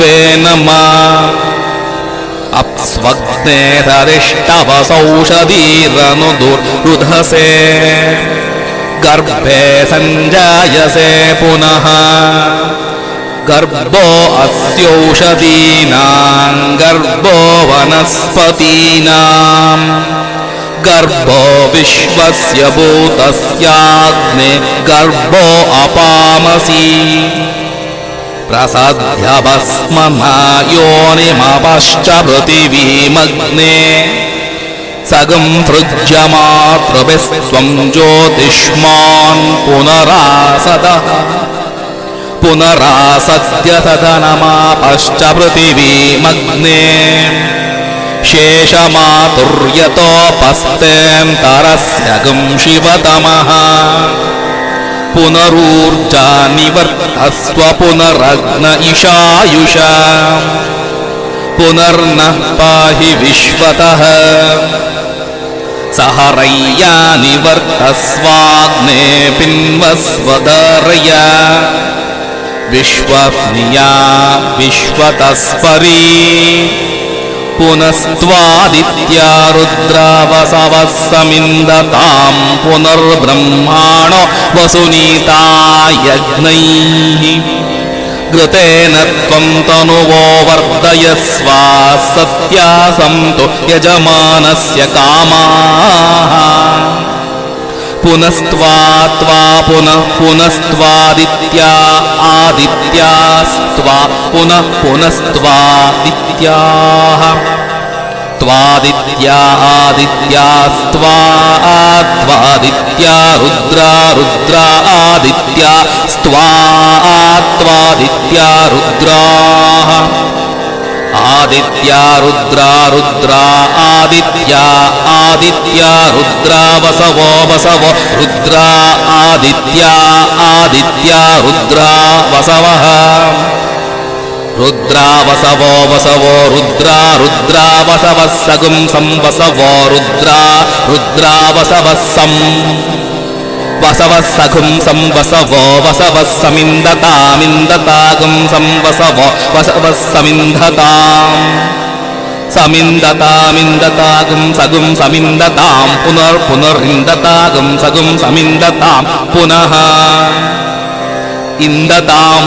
ऋष्वे नमः अप्स्वग्नेतरिष्टवसौषधीरनुदुर्रुधसे गर्भे सञ्जायसे पुनः गर्भो अस्यौषधीनां गर्भो वनस्पतीनां गर्भो विश्वस्य भूतस्याग्ने गर्भो अपामसि प्रसद्य भस्मना योनिमपश्च पृथिवीमग्ने सगं सृज्यमातृभिस्त्वं ज्योतिष्मान् पुनरासद्य तदनमापश्च पृथिवीमग्ने शेषमातुर्यतोपस्तेऽन्तरस्य गं शिवतमः पुनरूर्जा निवर्तस्व पुनरग्न इषायुषा पुनर्नः पाहि विश्वतः सहरय्या निवर्तस्वाग्ने पिन्वस्वदर्या विश्वप्निया विश्वतस्परी पुनस्त्वादित्या रुद्रावसवः समिन्दतां पुनर्ब्रह्माणो वसुनीता यज्ञैः घृतेन त्वं तनुवो वर्धयस्व सत्या सन्तु यजमानस्य कामाः पुनस्त्वादित्या आदित्यास्त्वा पुनस्त्वादित्याः त्वादित्या आदित्यास्त्वादित्या रुद्रा आदित्यास्त्वादित्या रुद्राः आदित्या रुद्रा आदित्या रुद्रा वसवो रुद्रा आदित्या रुद्रा वसवः रुद्रा वसवो रुद्रा वसवः सगुं संवसवो रुद्रा वसवः वसवः सखुं संवसवो वसवः समिन्दतामिन्दतागुं संवसवो वसवः समिन्दतामिन्दतागुं सगुं समिन्दतां पुनरिन्दतागुं सगुं समिन्दतां पुनः इन्दतां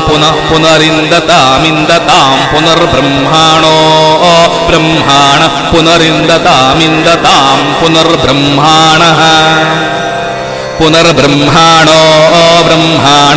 पुनरिन्दतामिन्दतां पुनर्ब्रह्माणो ब्रह्माण पुनरिन्दतामिन्दतां पुनर्ब्रह्माणः पुनर्ब्रह्माणो ब्रह्माण